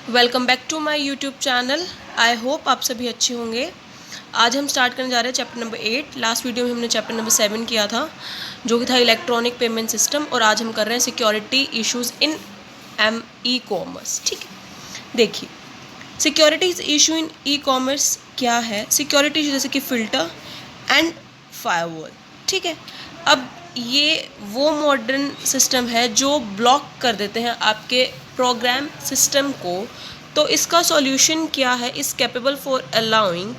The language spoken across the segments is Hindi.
Welcome back to my YouTube channel. I hope आप सभी अच्छे होंगे। आज हम स्टार्ट करने जा रहे हैं चैप्टर नंबर 8। लास्ट वीडियो में हमने चैप्टर नंबर 7 किया था जो कि था इलेक्ट्रॉनिक पेमेंट सिस्टम, और आज हम कर रहे हैं सिक्योरिटी इश्यूज़ इन ई कॉमर्स। ठीक है, देखिए securities issue in e commerce क्या है। सिक्योरिटी इशू जैसे कि फ़िल्टर एंड फायरवॉल। ठीक है, अब ये वो मॉडर्न सिस्टम है जो ब्लॉक कर देते हैं आपके प्रोग्राम सिस्टम को। तो इसका सॉल्यूशन क्या है? Is capable for allowing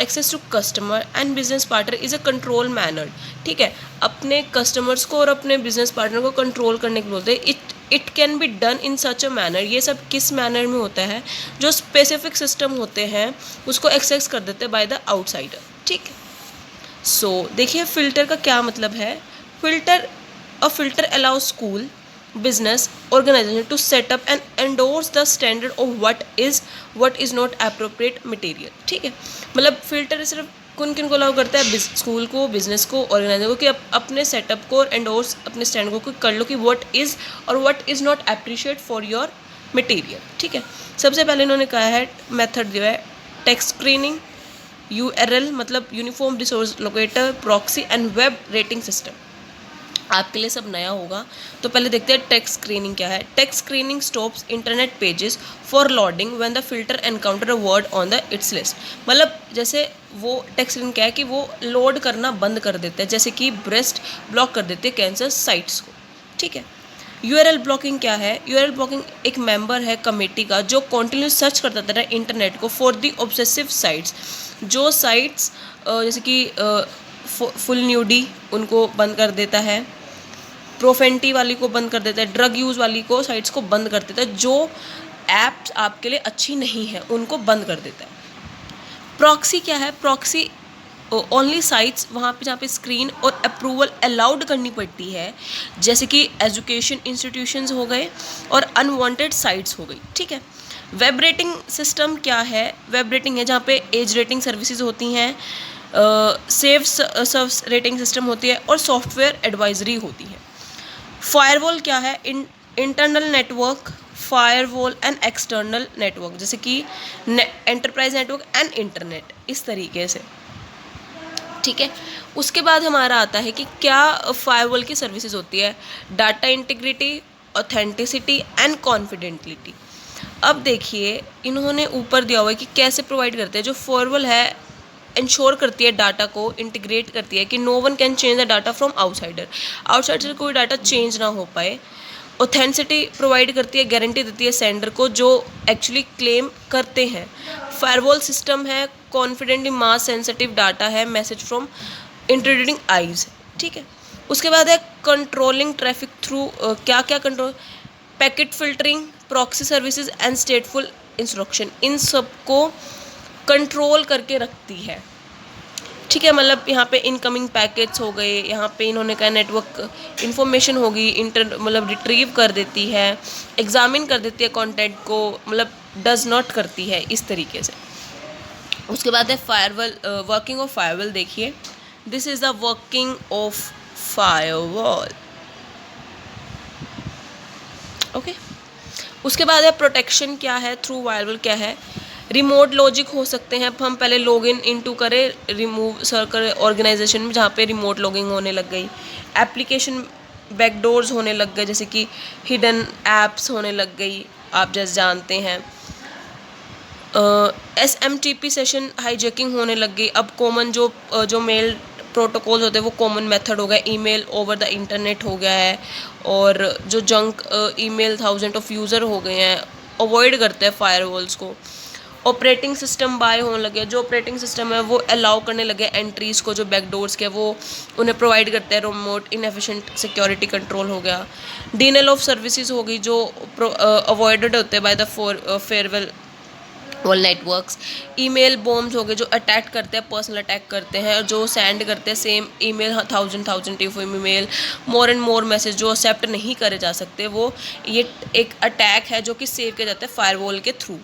access to customer and business partner is a control manner. ठीक है, अपने कस्टमर्स को और अपने बिजनेस पार्टनर को कंट्रोल करने के लिए बोलते हैं। It can be done in such a manner. ये सब किस मैनर में होता है? जो स्पेसिफिक सिस्टम होते हैं उसको एक्सेस कर देते हैं बाय द आउटसाइडर। ठीक है, सो देखिए फ़िल्टर का क्या मतलब है। Filter allows school business organization to set up and endorse the standard of what is not appropriate material। ठीक है, मतलब फिल्टर सिर्फ किन किन को अलाउ करता है? स्कूल को, बिजनेस को, ऑर्गेनाइजर को, कि अपने सेटअप को और एंडोर्स अपने स्टैंड को कर लो कि व्हाट इज़ और what is not appreciate for your material. ठीक है, सबसे पहले इन्होंने कहा है मेथड दिया है टेक्स्ट स्क्रीनिंग, URL मतलब uniform resource locator, proxy and web rating system. आपके लिए सब नया होगा, तो पहले देखते हैं टेक्स्ट स्क्रीनिंग क्या है। Text screening stops internet pages for loading when the filter encounter a word on the it's list. मतलब जैसे वो टेक्स्ट स्क्रीनिंग क्या है कि वो लोड करना बंद कर देते हैं, जैसे कि ब्रेस्ट ब्लॉक कर देते हैं कैंसर साइट्स को। ठीक है, URL ब्लॉकिंग क्या है? URL ब्लॉकिंग एक मेंबर है कमेटी का जो कॉन्टिन्यूस सर्च करता रहता है इंटरनेट को फॉर दी ऑब्सेसिव साइट्स। जो साइट्स जैसे कि फुल न्यूडी उनको बंद कर देता है, प्रोफेंटी वाली को बंद कर देता है, ड्रग यूज़ वाली को साइट्स को बंद कर देता है, जो ऐप्स आपके लिए अच्छी नहीं है उनको बंद कर देता है। प्रॉक्सी क्या है? प्रॉक्सी ओनली साइट्स वहाँ पे जहाँ पे स्क्रीन और अप्रूवल अलाउड करनी पड़ती है, जैसे कि एजुकेशन इंस्टीट्यूशंस हो गए और अनवांटेड साइट्स हो गई। ठीक है, वेब रेटिंग सिस्टम क्या है? वेब रेटिंग है जहाँ पे एज रेटिंग सर्विसेज होती हैं, सेफ सर्व रेटिंग सिस्टम होती है और सॉफ्टवेयर एडवाइजरी होती है। फायरवॉल क्या है? Internal network, firewall and external network, जैसे कि एंटरप्राइज नेटवर्क एंड इंटरनेट, इस तरीके से। ठीक है, उसके बाद हमारा आता है कि क्या फायरवॉल की सर्विसेज होती है। Data integrity, authenticity and confidentiality. अब देखिए इन्होंने ऊपर दिया हुआ है कि कैसे प्रोवाइड करते हैं। जो फायरवॉल है इंश्योर करती है, डाटा को इंटीग्रेट करती है कि no one can change the data from outsider, outsider से कोई डाटा चेंज ना हो पाए। ऑथेंटिसिटी प्रोवाइड करती है, गारंटी देती है सेंडर को जो एक्चुअली क्लेम करते हैं। फायरवॉल सिस्टम है कॉन्फिडेंटली मास सेंसिटिव डाटा है, मैसेज फ्रॉम इंट्रूडिंग आइज। ठीक है, उसके बाद है कंट्रोलिंग ट्रैफिक थ्रू क्या क्या control? Packet filtering, proxy services and stateful instruction, इन सबको कंट्रोल करके रखती है। ठीक है, मतलब यहाँ पे इनकमिंग पैकेट्स हो गए, यहाँ पे इन्होंने कहा नेटवर्क इन्फॉर्मेशन होगी, मतलब रिट्रीव कर देती है, एग्जामिन कर देती है कंटेंट को, मतलब डज नॉट करती है, इस तरीके से। उसके बाद है फायरवॉल, वर्किंग ऑफ फायरवॉल। देखिए this is the working of firewall. Okay, उसके बाद है प्रोटेक्शन क्या है, थ्रू फायरवॉल क्या है। रिमोट लॉजिक हो सकते हैं। अब हम पहले लॉगिन इनटू करें रिमूव सर्कल ऑर्गेनाइजेशन में जहाँ पे रिमोट लॉगिंग होने लग गई, एप्लीकेशन बैकडोर्स होने लग गए, जैसे कि हिडन एप्स होने लग गई, आप जैसे जानते हैं। SMTP सेशन हाईजैकिंग होने लग गई। अब कॉमन जो मेल प्रोटोकॉल्स होते हैं वो कॉमन मेथड हो गया, ईमेल ओवर द इंटरनेट हो गया है, और जो junk email thousand of user हो गए हैं, अवॉइड करते हैं फायरवॉल्स को। ऑपरेटिंग सिस्टम बाय होने लगे, जो ऑपरेटिंग सिस्टम है वो अलाउ करने लगे एंट्रीज़ को, जो बैकडोर्स के वो उन्हें प्रोवाइड करते हैं। रिमोट इनएफिशिएंट सिक्योरिटी कंट्रोल हो गया। डिनेल ऑफ सर्विसेज हो गई, जो अवॉइडेड होते हैं by the farewell wall networks, email bombs हो गए जो अटैक करते हैं, पर्सनल अटैक करते हैं, और जो सेंड करते हैं same email, thousand email, more and more message जो एक्सेप्ट नहीं करे जा सकते, वो ये एक अटैक है जो कि सेव किया जाता है फायरवॉल के थ्रू।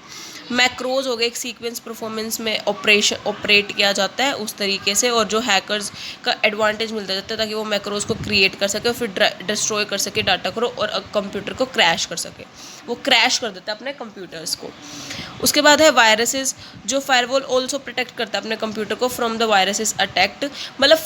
मैक्रोज हो गए, एक सीक्वेंस परफॉर्मेंस में ऑपरेट किया जाता है उस तरीके से, और जो हैकर्स का एडवांटेज मिलता जाता है ताकि वो मैक्रोज को क्रिएट कर सके और फिर डिस्ट्रॉय कर सके डाटा को, और कंप्यूटर को क्रैश कर सके। वो क्रैश कर देता है अपने कंप्यूटर्स को। उसके बाद है वायरसेस, जो फायरवॉल ऑल्सो प्रोटेक्ट करता है अपने कंप्यूटर को फ्रॉम द वायरसेस अटैक्ट। मतलब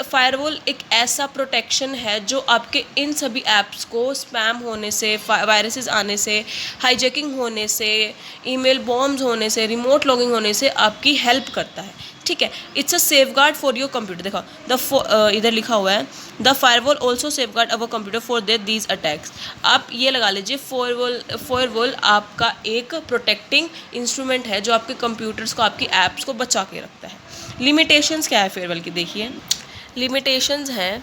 फायरवॉल एक ऐसा प्रोटेक्शन है जो आपके इन सभी ऐप्स को स्पैम होने से, वायरसेस आने से, हाईजैकिंग होने से, ईमेल बॉम्ब्स होने से, रिमोट लॉगिंग होने से आपकी हेल्प करता है। ठीक है, it's a safe guard for your computer. देखो इधर लिखा हुआ है the firewall also safe guard our computer for these attacks. आप ये लगा लीजिए फायरवॉल आपका एक प्रोटेक्टिंग इंस्ट्रूमेंट है जो आपके कंप्यूटर्स को, आपकी ऐप्स को बचा के रखता है। लिमिटेशंस क्या है फायरवॉल की, देखिए लिमिटेशंस हैं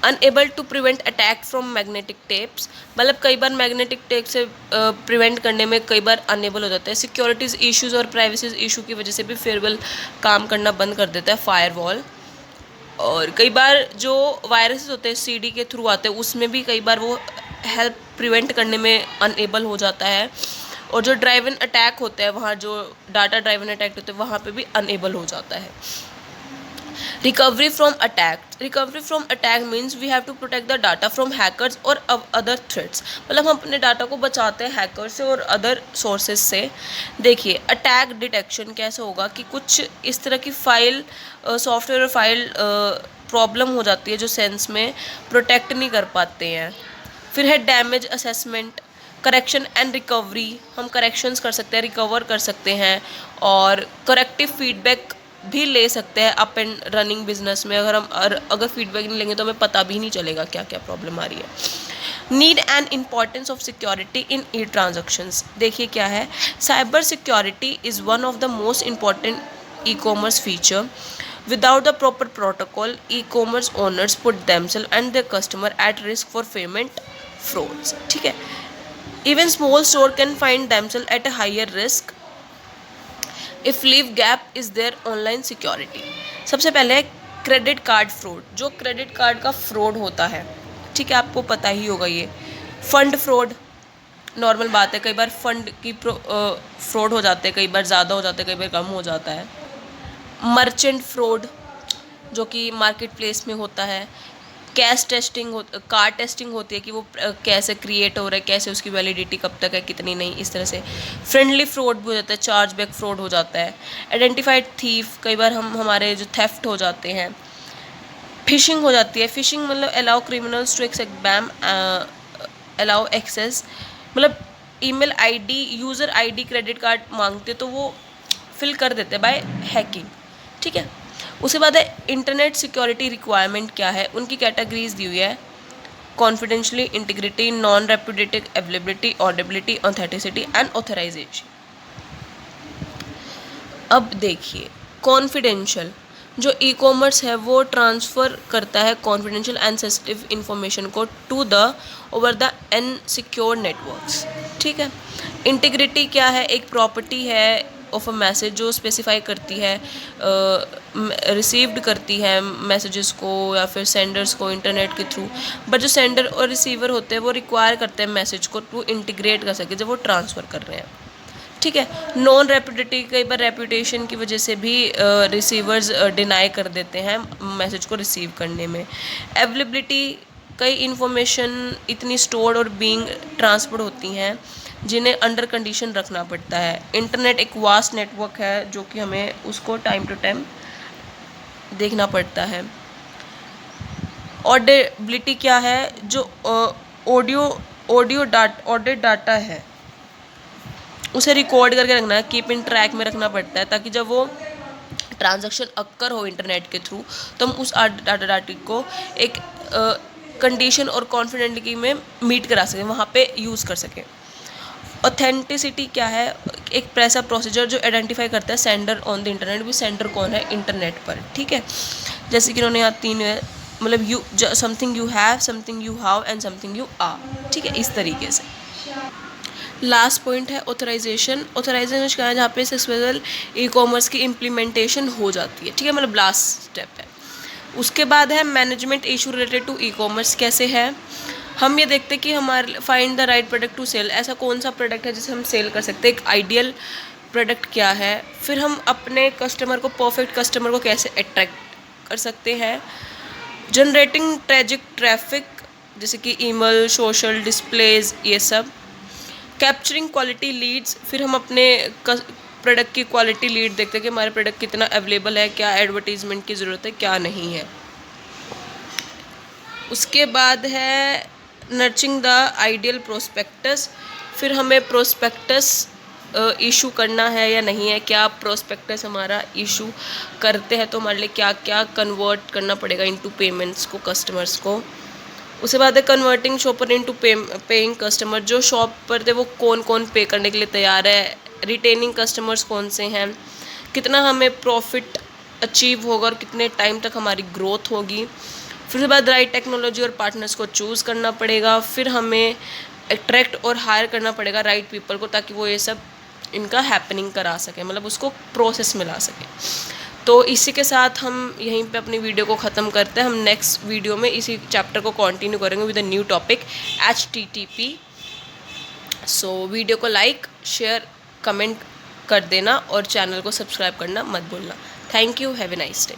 unable to prevent attack from magnetic tapes, मतलब कई बार मैग्नेटिक टेप से प्रिवेंट करने में कई बार अनएबल हो जाता है। सिक्योरिटीज़ इश्यूज और प्राइवेसी इशू की वजह से भी फायरवॉल काम करना बंद कर देता है फायरवॉल। और कई बार जो वायरसेस होते हैं सीडी के थ्रू आते हैं, उसमें भी कई बार वो हेल्प प्रिवेंट करने में अनएबल हो जाता है। और जो ड्राइवन अटैक होता है, वहाँ जो डाटा ड्राइवन अटैक होते हैं वहाँ पे भी अनएबल हो जाता है। Recovery from attack means we have to protect the data from hackers और अदर थ्रेट्स, मतलब हम अपने डाटा को बचाते हैं हैकर से और अदर सोर्सेज से। देखिए अटैक डिटेक्शन कैसे होगा कि कुछ इस तरह की फाइल, सॉफ्टवेयर और फाइल प्रॉब्लम हो जाती है जो सेंस में प्रोटेक्ट नहीं कर पाते हैं। फिर है damage assessment, correction and recovery, हम करेक्शंस कर सकते हैं, रिकवर कर सकते हैं, और करेक्टिव फीडबैक भी ले सकते हैं अप एंड रनिंग बिजनेस में। अगर फीडबैक नहीं लेंगे तो हमें पता भी नहीं चलेगा क्या क्या प्रॉब्लम आ रही है। Need and importance of security in E transactions, देखिए क्या है, cyber security is one of the most important e commerce feature. Without the proper protocol, e-commerce owners put themselves and their customer at risk for payment frauds. ठीक है, even small store can find themselves at a higher risk if leave gap is their online security. सबसे पहले क्रेडिट कार्ड फ्रॉड, जो क्रेडिट कार्ड का फ्रॉड होता है, ठीक है, आपको पता ही होगा ये। फंड फ्रॉड नॉर्मल बात है, कई बार फंड की फ्रॉड हो जाते हैं, कई बार ज़्यादा हो जाते हैं, कई बार कम हो जाता है। मर्चेंट फ्रॉड जो कि मार्केट प्लेस में होता है। कार टेस्टिंग होती है कि वो कैसे क्रिएट हो रहा है, कैसे उसकी वैलिडिटी कब तक है, कितनी नहीं, इस तरह से। फ्रेंडली फ्रॉड भी हो जाता है, चार्ज बैक फ्रॉड हो जाता है। आइडेंटिफाइड थीफ, कई बार हमारे जो थेफ्ट हो जाते हैं। फिशिंग हो जाती है, फिशिंग मतलब allow criminals to access bam, allow access, मतलब email ID, user ID credit card मांगते तो वो फिल कर देते बाय हैकिंग। ठीक है, उसके बाद है इंटरनेट सिक्योरिटी रिक्वायरमेंट क्या है, उनकी कैटेगरीज दी हुई है। Confidentially, integrity, non reputative, availability, audibility, authenticity and authorization. अब देखिए कॉन्फिडेंशियल, जो ई कॉमर्स है वो ट्रांसफ़र करता है कॉन्फिडेंशियल एंड सेंसिटिव इंफॉर्मेशन को to the over the unsecured networks. ठीक है, इंटीग्रिटी क्या है, एक प्रॉपर्टी है ऑफ अ मैसेज जो स्पेसिफाई करती है, रिसीव्ड करती है मैसेजेस को या फिर सेंडर्स को इंटरनेट के थ्रू, बट जो सेंडर और रिसीवर होते हैं वो रिक्वायर करते हैं मैसेज को टू इंटीग्रेट कर सके जब वो ट्रांसफ़र कर रहे हैं। ठीक है, नॉन रेपुटेटिव, कई बार रेपुटेशन की वजह से भी रिसीवर्स डिनाई कर देते हैं मैसेज को रिसीव करने में। अवेलेबिलिटी, कई इन्फॉर्मेशन इतनी स्टोर्ड और बीइंग ट्रांसफर्ड होती हैं जिन्हें अंडर कंडीशन रखना पड़ता है। इंटरनेट एक वास्ट नेटवर्क है जो कि हमें उसको टाइम टू टाइम देखना पड़ता है। ऑडिबिलिटी क्या है, जो ऑडियो डाटा है उसे रिकॉर्ड करके रखना है, कीप इन ट्रैक में रखना पड़ता है ताकि जब वो ट्रांजैक्शन अक्कर हो इंटरनेट के थ्रू तो हम उस डाटा को एक कंडीशन और कॉन्फिडेंटली में मीट करा सकें, वहाँ पे यूज़ कर सकें। ऑथेंटिसिटी क्या है, एक ऐसा प्रोसीजर जो आइडेंटिफाई करता है सेंडर ऑन द इंटरनेट, भी सेंडर कौन है इंटरनेट पर। ठीक है, जैसे कि उन्होंने यहाँ 3 मतलब something you have, something you have and something you are. ठीक है, इस तरीके से। लास्ट पॉइंट है ऑथराइजेशन। ऑथराइजेशन का है जहाँ पे सक्सेसफुल ई कॉमर्स की इम्प्लीमेंटेशन हो जाती है, ठीक है, मतलब लास्ट स्टेप है। उसके बाद है management issue related to e commerce. कैसे है, हम ये देखते हैं कि हमारे find the right product to sell, ऐसा कौन सा प्रोडक्ट है जिसे हम सेल कर सकते हैं, एक आइडियल प्रोडक्ट क्या है, फिर हम अपने कस्टमर को, परफेक्ट कस्टमर को कैसे अट्रैक्ट कर सकते हैं, जनरेटिंग ट्रैफिक जैसे कि ईमेल, सोशल, डिस्प्लेज, ये सब, कैप्चरिंग क्वालिटी लीड्स, फिर हम अपने प्रोडक्ट की क्वालिटी लीड देखते हैं कि हमारे प्रोडक्ट कितना अवेलेबल है, क्या एडवर्टीजमेंट की ज़रूरत है, क्या नहीं है। उसके बाद है नर्चिंग द आइडियल प्रोस्पेक्टस, फिर हमें प्रोस्पेक्टस इशू करना है या नहीं है, क्या प्रोस्पेक्टस हमारा इशू करते हैं तो हमारे लिए क्या क्या कन्वर्ट करना पड़ेगा इनटू पेमेंट्स को, कस्टमर्स को। उसके बाद है converting shopper into paying customer, जो शॉप पर थे वो कौन कौन पे करने के लिए तैयार है, रिटेनिंग कस्टमर्स कौन से हैं, कितना हमें प्रॉफिट अचीव होगा और कितने टाइम तक हमारी ग्रोथ होगी। फिर उसके बाद राइट टेक्नोलॉजी और पार्टनर्स को चूज़ करना पड़ेगा, फिर हमें अट्रैक्ट और हायर करना पड़ेगा राइट पीपल को, ताकि वो ये सब इनका हैपनिंग करा सके, मतलब उसको प्रोसेस में ला सके। तो इसी के साथ हम यहीं पे अपनी वीडियो को ख़त्म करते हैं। हम नेक्स्ट वीडियो में इसी चैप्टर को कंटिन्यू करेंगे with a new topic HTTP। So video को लाइक, शेयर, कमेंट कर देना और चैनल को सब्सक्राइब करना मत भूलना। Thank you, have a nice day.